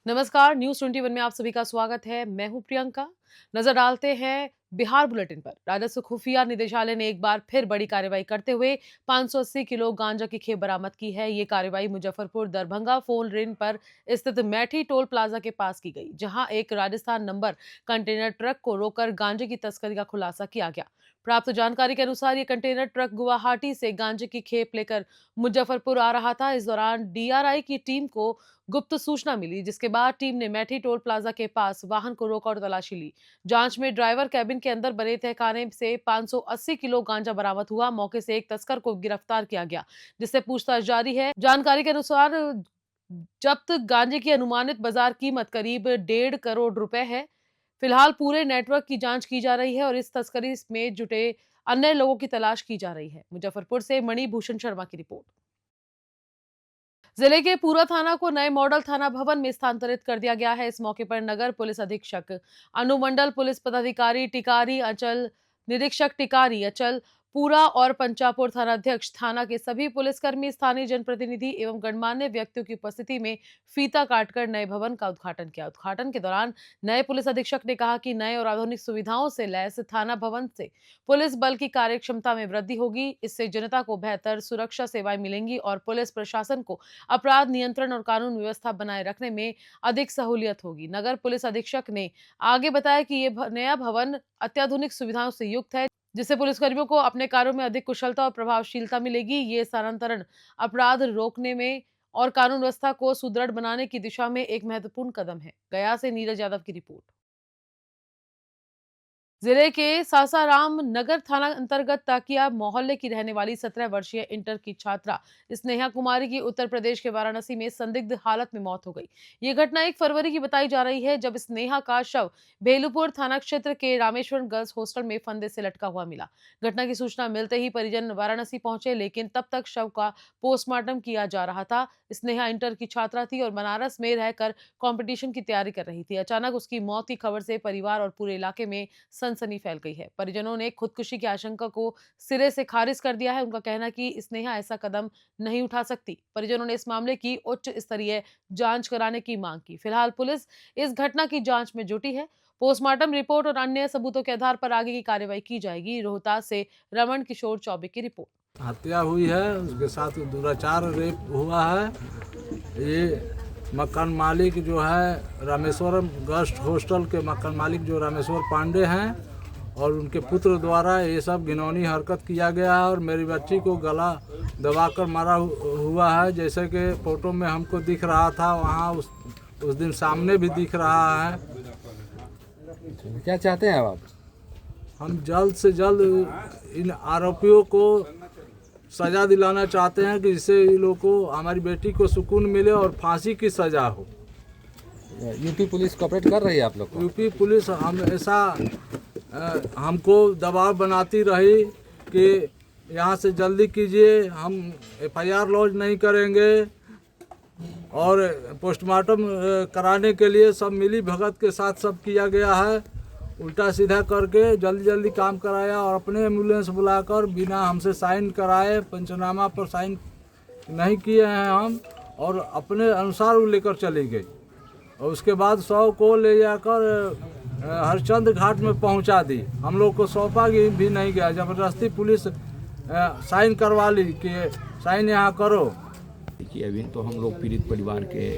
नमस्कार, न्यूज़ 21 में आप सभी का स्वागत है। मैं हूं प्रियंका। नजर डालते हैं बिहार बुलेटिन पर। राजस्व खुफिया निदेशालय ने एक बार फिर बड़ी कार्रवाई करते हुए 580 किलो गांजा की खेप बरामद की है। ये कार्रवाई मुजफ्फरपुर दरभंगा फोन रेंज पर स्थित मैठी टोल प्लाजा के पास की गई, जहां एक राजस्थान नंबर कंटेनर ट्रक को रोककर गांजे की तस्करी का खुलासा किया गया। प्राप्त जानकारी के अनुसार ये कंटेनर ट्रक गुवाहाटी से गांजे की खेप लेकर मुजफ्फरपुर आ रहा था। इस दौरान डीआरआई की टीम को गुप्त सूचना मिली, जिसके बाद टीम ने मैठी टोल प्लाजा के पास वाहन को रोका और तलाशी ली। जांच में ड्राइवर कैबिन के अंदर बने तहखाने से 580 किलो गांजा बरामद हुआ। मौके से एक तस्कर को गिरफ्तार किया गया, जिससे पूछताछ जारी है। जानकारी के अनुसार जब्त गांजे की अनुमानित बाजार कीमत करीब 1.5 करोड़ रुपए है। फिलहाल पूरे नेटवर्क की जांच की जा रही है और इस तस्करी में जुटे अन्य लोगों की तलाश की जा रही है। मुजफ्फरपुर से मणिभूषण शर्मा की रिपोर्ट। जिले के पूरा थाना को नए मॉडल थाना भवन में स्थानांतरित कर दिया गया है। इस मौके पर नगर पुलिस अधीक्षक, अनुमंडल पुलिस पदाधिकारी टिकारी अंचल, निरीक्षक टिकारी अंचल पूरा और पंचापुर थाना अध्यक्ष, थाना के सभी पुलिसकर्मी, स्थानीय जनप्रतिनिधि एवं गणमान्य व्यक्तियों की उपस्थिति में फीता काटकर नए भवन का उद्घाटन किया। उद्घाटन के दौरान नए पुलिस अधीक्षक ने कहा कि नए और आधुनिक सुविधाओं से लैस थाना भवन से पुलिस बल की कार्यक्षमता में वृद्धि होगी। इससे जनता को बेहतर सुरक्षा सेवाएं मिलेंगी और पुलिस प्रशासन को अपराध नियंत्रण और कानून व्यवस्था बनाए रखने में अधिक सहूलियत होगी। नगर पुलिस अधीक्षक ने आगे बताया कि ये नया भवन अत्याधुनिक सुविधाओं से युक्त है, जिससे पुलिसकर्मियों को अपने कार्यों में अधिक कुशलता और प्रभावशीलता मिलेगी। ये स्थानांतरण अपराध रोकने में और कानून व्यवस्था को सुदृढ़ बनाने की दिशा में एक महत्वपूर्ण कदम है। गया से नीरज यादव की रिपोर्ट। जिले के सासाराम नगर थाना अंतर्गत ताकिया मोहल्ले की रहने वाली 17 वर्षीय इंटर की छात्रा स्नेहा कुमारी की उत्तर प्रदेश के वाराणसी में संदिग्ध हालत में मौत हो गई। ये घटना 1 फरवरी की बताई जा रही है, जब स्नेहा का शव बेलूपुर थाना क्षेत्र के रामेश्वरम गर्ल्स हॉस्टल में फंदे से लटका हुआ मिला। घटना की सूचना मिलते ही परिजन वाराणसी पहुंचे, लेकिन तब तक शव का पोस्टमार्टम किया जा रहा था। स्नेहा इंटर की छात्रा थी और बनारस में रहकर कंपटीशन की तैयारी कर रही थी। अचानक उसकी मौत की खबर से परिवार और पूरे इलाके में सनसनी फैल गई है। परिजनों ने खुदकुशी की आशंका को सिरे से खारिज कर दिया है। उनका कहना है कि स्नेहा ऐसा कदम नहीं उठा सकती। परिजनों ने इस मामले की उच्च स्तरीय जांच कराने की मांग की। फिलहाल पुलिस इस घटना की जांच में जुटी है। पोस्टमार्टम रिपोर्ट और अन्य सबूतों के आधार पर आगे की कार्रवाई की जाएगी। रोहतास से रमन किशोर चौबे की रिपोर्ट। हत्या हुई है, उसके साथ दुराचार रेप हुआ है। ये मकान मालिक जो है रामेश्वरम गेस्ट हॉस्टल के मकान मालिक जो रामेश्वर पांडे हैं और उनके पुत्र द्वारा ये सब घिनौनी हरकत किया गया है और मेरी बच्ची को गला दबाकर मारा हुआ है, जैसे कि फोटो में हमको दिख रहा था। वहाँ उस दिन सामने भी दिख रहा है। क्या चाहते हैं आप? हम जल्द से जल्द इन आरोपियों को सज़ा दिलाना चाहते हैं कि जिससे इन लोगों को, हमारी बेटी को सुकून मिले और फांसी की सज़ा हो। यूपी पुलिस कोऑपरेट कर रही है आप लोग को? यूपी पुलिस हमेशा हमको दबाव बनाती रही कि यहाँ से जल्दी कीजिए, हम एफआईआर लॉन्च नहीं करेंगे और पोस्टमार्टम कराने के लिए सब मिली भगत के साथ सब किया गया है। उल्टा सीधा करके जल्दी जल्दी काम कराया और अपने एम्बुलेंस बुलाकर बिना हमसे साइन कराए पंचनामा पर साइन नहीं किए हैं हम, और अपने अनुसार वो लेकर चली गई और उसके बाद शव को ले जाकर हरचंद घाट में पहुंचा दी। हम लोग को सौंपा भी नहीं गया, ज़बरदस्ती पुलिस साइन करवा ली कि साइन यहाँ करो। देखिए, अभी तो हम लोग पीड़ित परिवार के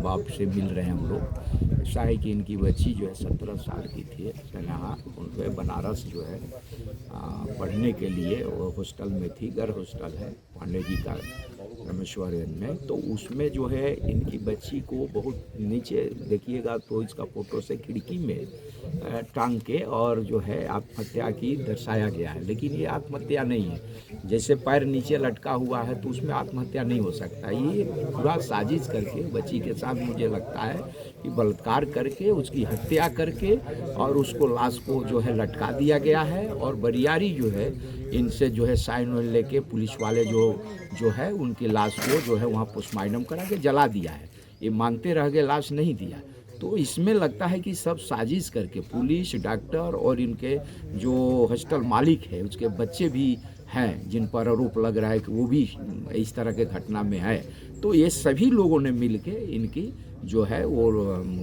बाप से मिल रहे हैं। हम लोग ऐसा है कि इनकी बच्ची जो है 17 साल की थी स्नेहा, उनको बनारस जो है पढ़ने के लिए वो हॉस्टल में थी। गर्ल हॉस्टल है पांडे जी का रामेश्वरम में। तो उसमें जो है इनकी बच्ची को बहुत नीचे देखिएगा तो इसका फोटो से खिड़की में टांग के और जो है आत्महत्या की दर्शाया गया है, लेकिन ये आत्महत्या नहीं है। जैसे पैर नीचे लटका हुआ है तो उसमें आत्महत्या नहीं हो सकता। ये पूरा साजिश करके बच्ची के साथ मुझे लगता है कि बलात्कार करके उसकी हत्या करके और उसको लाश को जो है लटका दिया गया है और बरियारी जो है इनसे जो है साइन लेके पुलिस वाले जो है उनकी लाश को जो है वहाँ पोस्टमार्टम करा के जला दिया है। ये मांगते रह गए, लाश नहीं दिया। तो इसमें लगता है कि सब साजिश करके पुलिस, डॉक्टर और इनके जो हॉस्टल मालिक है उसके बच्चे भी हैं जिन पर आरोप लग रहा है कि वो भी इस तरह के घटना में है। तो ये सभी लोगों ने मिल के इनकी जो है वो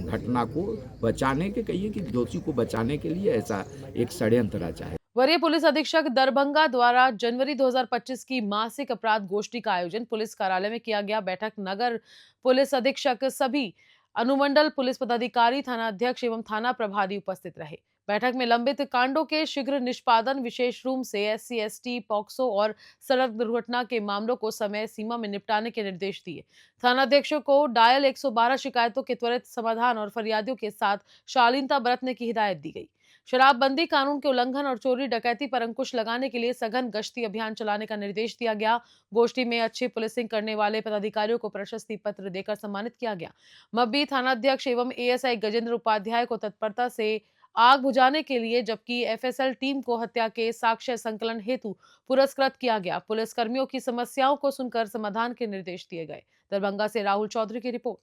घटना को बचाने के, कहिए कि दोषी को बचाने के लिए ऐसा एक षड्यंत्र रचा है। वरीय पुलिस अधीक्षक दरभंगा द्वारा जनवरी 2025 की मासिक अपराध गोष्ठी का आयोजन पुलिस कार्यालय में किया गया। बैठक नगर पुलिस अधीक्षक, सभी अनुमंडल पुलिस पदाधिकारी, थाना अध्यक्ष एवं थाना प्रभारी उपस्थित रहे। बैठक में लंबित कांडों के शीघ्र निष्पादन, विशेष रूप से SC, ST, पॉक्सो और सड़क दुर्घटना के मामलों को समय सीमा में निपटाने के निर्देश दिए। थानाध्यक्षों को डायल 112 शिकायतों के त्वरित समाधान और फरियादियों के साथ शालीनता बरतने की हिदायत दी गई। शराबबंदी कानून के उल्लंघन और चोरी डकैती पर अंकुश लगाने के लिए सघन गश्ती अभियान चलाने का निर्देश दिया गया। गोष्ठी में अच्छी पुलिसिंग करने वाले पदाधिकारियों को प्रशस्ति पत्र देकर सम्मानित किया गया। मब्बी थानाध्यक्ष एवं ASI गजेंद्र उपाध्याय को तत्परता से आग बुझाने के लिए, जबकि FSL टीम को हत्या के साक्ष्य संकलन हेतु पुरस्कृत किया गया। पुलिस कर्मियों की समस्याओं को सुनकर समाधान के निर्देश दिए गए। दरभंगा से राहुल चौधरी की रिपोर्ट।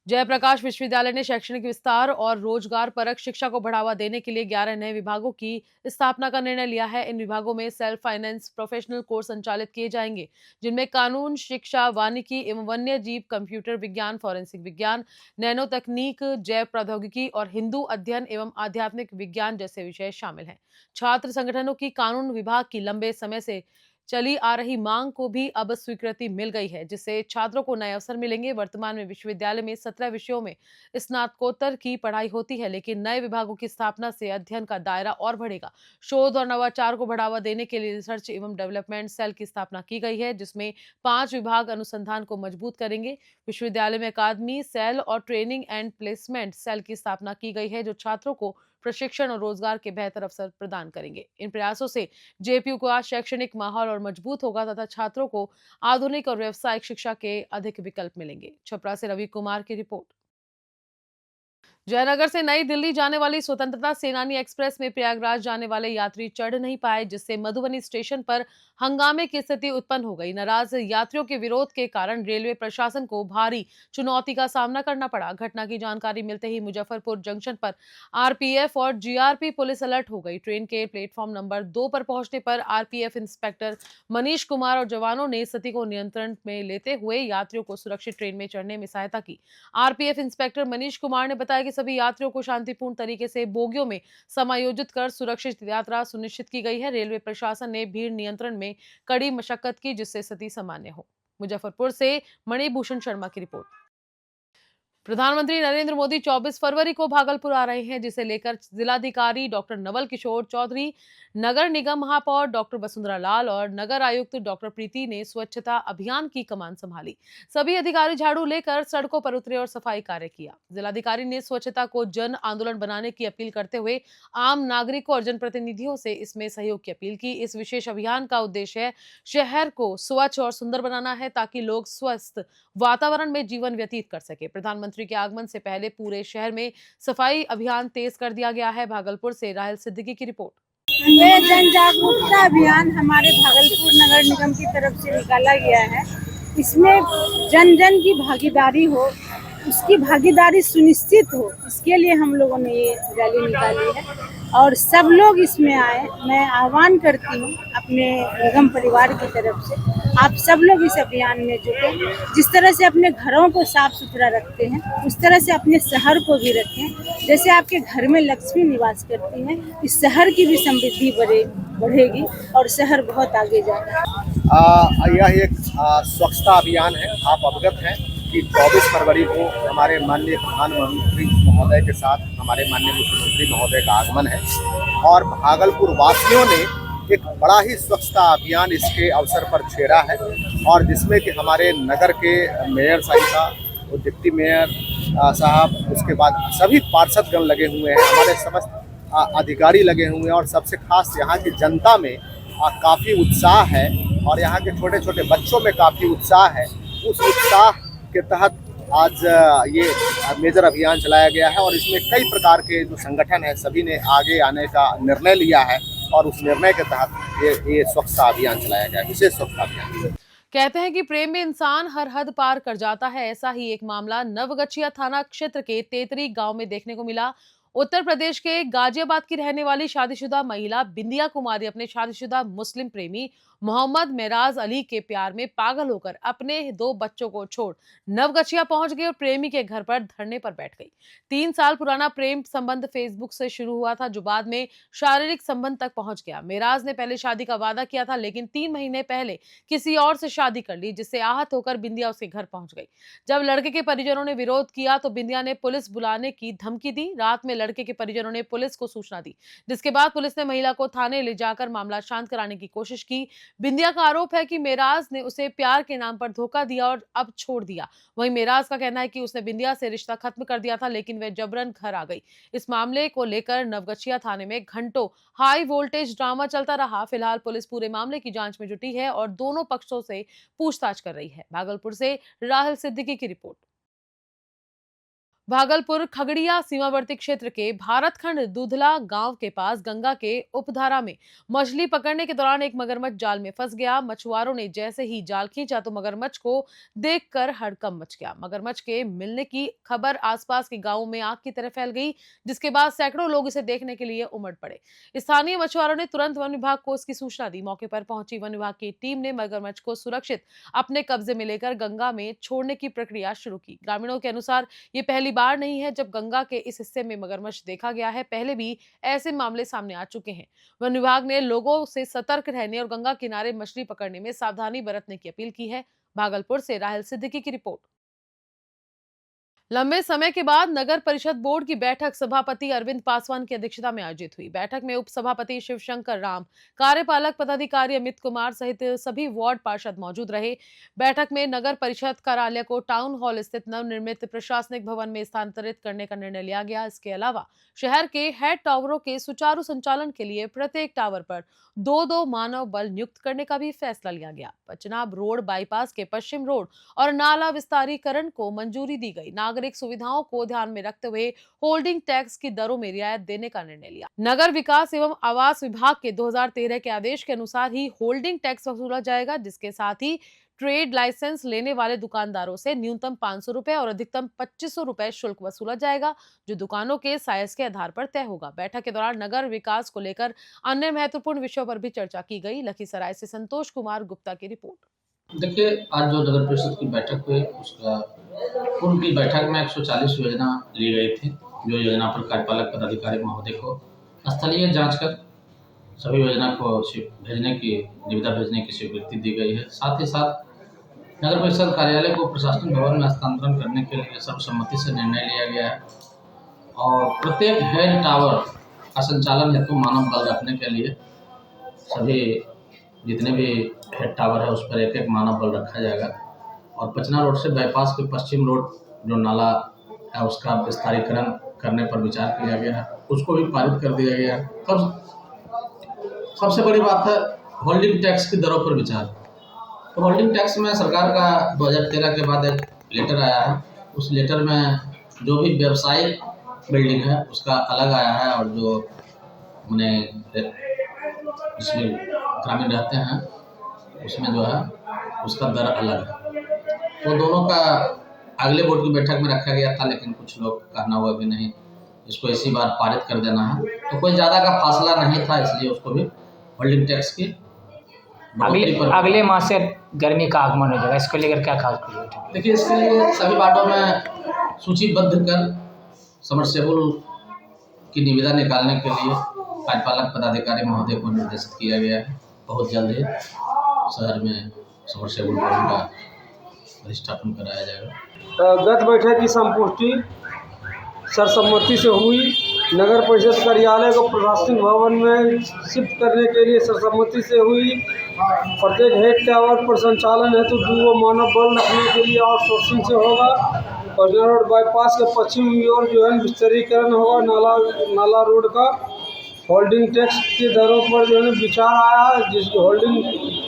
जयप्रकाश विश्वविद्यालय ने शैक्षणिक विस्तार और रोजगार परक शिक्षा को बढ़ावा देने के लिए 11 नए विभागों की स्थापना का निर्णय लिया है। इन विभागों में सेल्फ फाइनेंस प्रोफेशनल कोर्स संचालित किए जाएंगे, जिनमें कानून, शिक्षा, वानिकी एवं वन्य जीव, कंप्यूटर विज्ञान, फॉरेंसिक विज्ञान, नैनो तकनीक, जैव प्रौद्योगिकी और हिंदू अध्ययन एवं आध्यात्मिक विज्ञान जैसे विषय शामिल हैं। छात्र संगठनों की कानून विभाग की लंबे समय से चली आ रही मांग को भी अब स्वीकृति मिल गई है, जिससे छात्रों को नए अवसर मिलेंगे। वर्तमान में विश्वविद्यालय में 17 विषयों में स्नातकोत्तर की पढ़ाई होती है, लेकिन नए विभागों की स्थापना से अध्ययन का दायरा और बढ़ेगा। शोध और नवाचार को बढ़ावा देने के लिए रिसर्च एवं डेवलपमेंट सेल की स्थापना की गई है, जिसमें 5 विभाग अनुसंधान को मजबूत करेंगे। विश्वविद्यालय में अकादमी सेल और ट्रेनिंग एंड प्लेसमेंट सेल की स्थापना की गई है, जो छात्रों को प्रशिक्षण और रोजगार के बेहतर अवसर प्रदान करेंगे। इन प्रयासों से JPU का शैक्षणिक माहौल और मजबूत होगा तथा छात्रों को आधुनिक और व्यावसायिक शिक्षा के अधिक विकल्प मिलेंगे। छपरा से रवि कुमार की रिपोर्ट। जयनगर से नई दिल्ली जाने वाली स्वतंत्रता सेनानी एक्सप्रेस में प्रयागराज जाने वाले यात्री चढ़ नहीं पाए, जिससे मधुबनी स्टेशन पर हंगामे की स्थिति उत्पन्न हो गई। नाराज यात्रियों के विरोध के कारण रेलवे प्रशासन को भारी चुनौती का सामना करना पड़ा। घटना की जानकारी मिलते ही मुजफ्फरपुर जंक्शन पर RPF और GRP पुलिस अलर्ट हो गई। ट्रेन के प्लेटफॉर्म नंबर 2 पर पहुंचने पर RPF इंस्पेक्टर मनीष कुमार और जवानों ने स्थिति को नियंत्रण में लेते हुए यात्रियों को सुरक्षित ट्रेन में चढ़ने में सहायता की। RPF इंस्पेक्टर मनीष कुमार ने बताया कि सभी यात्रियों को शांतिपूर्ण तरीके से बोगियों में समायोजित कर सुरक्षित यात्रा सुनिश्चित की गई है। रेलवे प्रशासन ने भीड़ नियंत्रण में कड़ी मशक्कत की, जिससे स्थिति सामान्य हो। मुजफ्फरपुर से मणिभूषण शर्मा की रिपोर्ट। प्रधानमंत्री नरेंद्र मोदी 24 फरवरी को भागलपुर आ रहे हैं, जिसे लेकर जिलाधिकारी डॉक्टर नवल किशोर चौधरी, नगर निगम महापौर डॉक्टर वसुंधरा लाल और नगर आयुक्त डॉक्टर प्रीति ने स्वच्छता अभियान की कमान संभाली। सभी अधिकारी झाड़ू लेकर सड़कों पर उतरे और सफाई कार्य किया। जिलाधिकारी ने स्वच्छता को जन आंदोलन बनाने की अपील करते हुए आम नागरिकों और जनप्रतिनिधियों से इसमें सहयोग की अपील की। इस विशेष अभियान का उद्देश्य है शहर को स्वच्छ और सुंदर बनाना है, ताकि लोग स्वस्थ वातावरण में जीवन व्यतीत कर सके। प्रधानमंत्री के आगमन से पहले पूरे शहर में सफाई अभियान तेज कर दिया गया है। भागलपुर से राहिल सिद्दीकी की रिपोर्ट। ये जन जागरूकता अभियान हमारे भागलपुर नगर निगम की तरफ से निकाला गया है। इसमें जन जन की भागीदारी हो, उसकी भागीदारी सुनिश्चित हो, इसके लिए हम लोगों ने ये रैली निकाली है और सब लोग इसमें आए। मैं आह्वान करती हूँ अपने निगम परिवार की तरफ से, आप सब लोग इस अभियान में जुटे। जिस तरह से अपने घरों को साफ सुथरा रखते हैं, उस तरह से अपने शहर को भी रखें। जैसे आपके घर में लक्ष्मी निवास करती हैं, इस शहर की भी समृद्धि बढ़ेगी और शहर बहुत आगे जाएगा। यह एक स्वच्छता अभियान है। आप अवगत हैं कि 24 फरवरी को हमारे माननीय प्रधानमंत्री महोदय के साथ हमारे माननीय मुख्यमंत्री महोदय का आगमन है और भागलपुर वासियों ने एक बड़ा ही स्वच्छता अभियान इसके अवसर पर छेड़ा है और जिसमें कि हमारे नगर के मेयर साहिबा, डिप्टी मेयर साहब, उसके बाद सभी पार्षदगण लगे हुए हैं, हमारे समस्त अधिकारी लगे हुए हैं और सबसे खास यहाँ की जनता में काफ़ी उत्साह है और यहाँ के छोटे छोटे बच्चों में काफ़ी उत्साह है। उस उत्साह के तहत आज ये मेजर अभियान चलाया गया है और इसमें कई प्रकार के जो संगठन है सभी ने आगे आने का निर्णय लिया है और उस निर्णय के तहत ये स्वच्छता अभियान चलाया गया है, विशेष स्वच्छता अभियान। कहते हैं कि प्रेम में इंसान हर हद पार कर जाता है। ऐसा ही एक मामला नवगछिया थाना क्षेत्र के तेतरी गांव में देखने को मिला। उत्तर प्रदेश के गाजियाबाद की रहने वाली शादीशुदा महिला बिंदिया कुमारी अपने शादीशुदा मुस्लिम प्रेमी मोहम्मद मेराज अली के प्यार में पागल होकर अपने 2 बच्चों को छोड़ नवगछिया पहुंच गई और प्रेमी के घर पर धरने पर बैठ गई। 3 साल पुराना प्रेम संबंध फेसबुक से शुरू हुआ था, जो बाद में शारीरिक संबंध तक पहुंच गया। मेराज ने पहले शादी का वादा किया था, लेकिन 3 महीने पहले किसी और से शादी कर ली, जिससे आहत होकर बिंदिया उसके घर पहुंच गई। जब लड़के के परिजनों ने विरोध किया तो बिंदिया ने पुलिस बुलाने की धमकी दी। रात में लड़के के परिजनों ने पुलिस को सूचना दी, जिसके बाद पुलिस ने महिला को थाने ले जाकर मामला शांत कराने की कोशिश की। बिंदिया का आरोप है कि मेराज ने उसे प्यार के नाम पर धोखा दिया और अब छोड़ दिया। वहीं मेराज का कहना है कि उसने बिंदिया से रिश्ता खत्म कर दिया था, लेकिन वह जबरन घर आ गई। इस मामले को लेकर नवगछिया थाने में घंटों हाई वोल्टेज ड्रामा चलता रहा। फिलहाल पुलिस पूरे मामले की जांच में जुटी है और दोनों पक्षों से पूछताछ कर रही है। भागलपुर से राहुल सिद्दीकी की रिपोर्ट। भागलपुर खगड़िया सीमावर्ती क्षेत्र के भारतखंड दूधला गांव के पास गंगा के उपधारा में मछली पकड़ने के दौरान एक मगरमच्छ जाल में फंस गया। मछुआरों ने जैसे ही जाल खींचा तो मगरमच्छ को देखकर हड़कंप मच गया। मगरमच्छ के मिलने की खबर आसपास के गांवों में आग की तरह फैल गई, जिसके बाद सैकड़ों लोग इसे देखने के लिए उमड़ पड़े। स्थानीय मछुआरों ने तुरंत वन विभाग को इसकी सूचना दी। मौके पर पहुंची वन विभाग की टीम ने मगरमच्छ को सुरक्षित अपने कब्जे में लेकर गंगा में छोड़ने की प्रक्रिया शुरू की। ग्रामीणों के अनुसार ये पहली बार नहीं है जब गंगा के इस हिस्से में मगरमच्छ देखा गया है। पहले भी ऐसे मामले सामने आ चुके हैं। वन विभाग ने लोगों से सतर्क रहने और गंगा किनारे मछली पकड़ने में सावधानी बरतने की अपील की है। भागलपुर से राहुल सिद्दीकी की रिपोर्ट। लंबे समय के बाद नगर परिषद बोर्ड की बैठक सभापति अरविंद पासवान की अध्यक्षता में आयोजित हुई। बैठक में उप सभापति शिवशंकर राम, कार्यपालक पदाधिकारी अमित कुमार सहित सभी वार्ड पार्षद मौजूद रहे। बैठक में नगर परिषद कार्यालय को टाउन हॉल स्थित नवनिर्मित प्रशासनिक भवन में स्थानांतरित करने का निर्णय लिया गया। इसके अलावा शहर के हेड टावरों के सुचारू संचालन के लिए प्रत्येक टावर पर 2-2 मानव बल नियुक्त करने का भी फैसला लिया गया। पचनाब रोड बाईपास के पश्चिम रोड और नाला विस्तारीकरण को मंजूरी दी गई। नागरिक सुविधाओं को ध्यान में रखते हुए होल्डिंग टैक्स की दरों में रियायत देने का निर्णय लिया। नगर विकास एवं आवास विभाग के 2013 के आदेश के अनुसार ही होल्डिंग टैक्स वसूला जाएगा, जिसके साथ ही ट्रेड लाइसेंस लेने वाले दुकानदारों से न्यूनतम 500 रुपए और अधिकतम 2500 रुपए शुल्क वसूला जाएगा, जो दुकानों के साइज के आधार पर तय होगा। बैठक के दौरान नगर विकास को लेकर अन्य महत्वपूर्ण विषयों पर भी चर्चा की गई। लखीसराय से संतोष कुमार गुप्ता की रिपोर्ट। देखिए, आज जो नगर परिषद की बैठक हुई उसका पूर्व की बैठक में 140 योजना ली गई थी, जो योजना पर कार्यपालक पदाधिकारी महोदय को स्थलीय जांच कर सभी योजना को भेजने की निविदा भेजने की स्वीकृति दी गई है। साथ ही साथ नगर परिषद कार्यालय को प्रशासनिक भवन में हस्तांतरण करने के लिए सर्वसम्मति से निर्णय लिया गया है और प्रत्येक हेड टावर का संचालन हेतु मानव बल रखने के लिए सभी जितने भी हेड टावर है उस पर एक मानव बल रखा जाएगा। और पचना रोड से बाईपास के पश्चिम रोड जो नाला है उसका विस्तारीकरण करने पर विचार किया गया है, उसको भी पारित कर दिया गया है। तब सबसे बड़ी बात है होल्डिंग टैक्स की दरों पर विचार। तो होल्डिंग टैक्स में सरकार का 2013 के बाद एक लेटर आया है। उस लेटर में जो भी व्यवसायिक बिल्डिंग है उसका अलग आया है और जो मैंने जिसमें ग्रामीण रहते हैं उसमें जो है उसका दर अलग है। तो दोनों का अगले बोर्ड की बैठक में रखा गया था, लेकिन कुछ लोग कहना हुआ भी नहीं, इसको इसी बार पारित कर देना है। तो कोई ज़्यादा का फासला नहीं था, इसलिए उसको भी होल्डिंग टैक्स की अगले माह से गर्मी का आगमन हो जाएगा, इसको लेकर क्या खास करिए? देखिए, इसके लिए सभी वार्डों में सूचीबद्ध कर समरसेबुल की निविदा निकालने के लिए कार्यपालक पदाधिकारी महोदय को निर्देशित किया गया है। बहुत जल्द ही शहर में समरसेबुल बोर्ड का प्रतिष्ठापन कराया जाएगा। गत बैठक की संपुष्टि सर्वसम्मति से हुई। नगर परिषद कार्यालय को प्रशासनिक भवन में शिफ्ट करने के लिए सर्वसम्मति से हुई। प्रत्येक हेड टावर पर संचालन हेतु 2 मानव बल रखने के लिए आउटसोर्सिंग से होगा। पटना रोड बाईपास के पश्चिम ओर जो है विस्तारीकरण होगा। नाला रोड का होल्डिंग टैक्स की दरों पर जो है विचार आया है, जिसकी होल्डिंग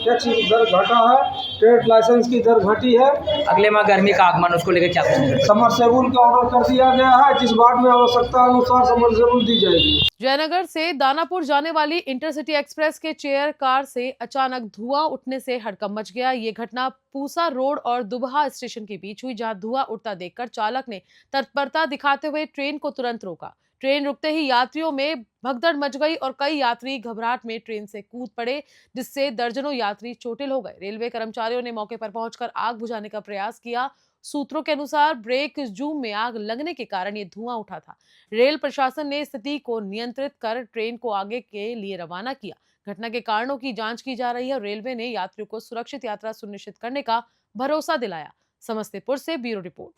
टैक्स की दर घटा है, ट्रेड लाइसेंस की दर घटी है। अगले माह गर्मी का आगमन, उसको लेकर क्या कुछ? समरसेबुल का ऑर्डर कर दिया गया है, जिस वार्ड में आवश्यकता अनुसार समरसेबुल दी जाएगी। जयनगर से दानापुर जाने वाली इंटरसिटी एक्सप्रेस के चेयर कार से अचानक धुआं उठने से हड़कंप मच गया। ये घटना पूसा रोड और दुबहा स्टेशन के बीच हुई, जहां धुआं उठता देखकर चालक ने तत्परता दिखाते हुए ट्रेन को तुरंत रोका। ट्रेन रुकते ही यात्रियों में भगदड़ मच गई और कई यात्री घबराहट में ट्रेन से कूद पड़े, जिससे दर्जनों यात्री चोटिल हो गए। रेलवे कर्मचारियों ने मौके पर पहुंचकर आग बुझाने का प्रयास किया। सूत्रों के अनुसार ब्रेक जूम में आग लगने के कारण ये धुआं उठा था। रेल प्रशासन ने स्थिति को नियंत्रित कर ट्रेन को आगे के लिए रवाना किया। घटना के कारणों की जांच की जा रही है और रेलवे ने यात्रियों को सुरक्षित यात्रा सुनिश्चित करने का भरोसा दिलाया। समस्तीपुर से ब्यूरो रिपोर्ट।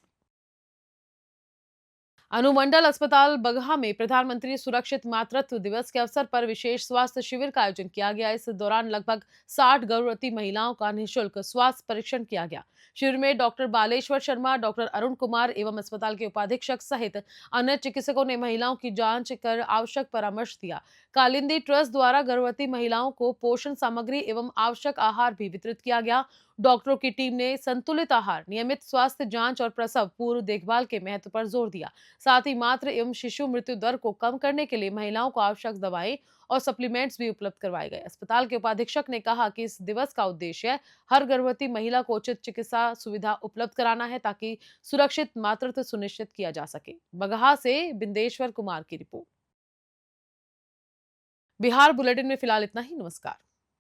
अनुमंडल अस्पताल बगहा में प्रधानमंत्री सुरक्षित मातृत्व दिवस के अवसर पर विशेष स्वास्थ्य शिविर का आयोजन किया गया। इस दौरान लगभग 60 गर्भवती महिलाओं का निःशुल्क स्वास्थ्य परीक्षण किया गया। शिविर में डॉक्टर बालेश्वर शर्मा, डॉक्टर अरुण कुमार एवं अस्पताल के उपाधीक्षक सहित अन्य चिकित्सकों ने महिलाओं की जांच कर आवश्यक परामर्श दिया। कालिंदी ट्रस्ट द्वारा गर्भवती महिलाओं को पोषण सामग्री एवं आवश्यक आहार भी वितरित किया गया। डॉक्टरों की टीम ने संतुलित आहार, नियमित स्वास्थ्य जांच और प्रसव पूर्व देखभाल के महत्व पर जोर दिया। साथ ही मातृ एवं शिशु मृत्यु दर को कम करने के लिए महिलाओं को आवश्यक दवाएं और सप्लीमेंट्स भी उपलब्ध करवाए गए। अस्पताल के उपाधीक्षक ने कहा कि इस दिवस का उद्देश्य हर गर्भवती महिला को उचित चिकित्सा सुविधा उपलब्ध कराना है ताकि सुरक्षित मातृत्व सुनिश्चित किया जा सके। बगहा से बिंदेश्वर कुमार की रिपोर्ट। बिहार बुलेटिन में फिलहाल इतना ही। नमस्कार।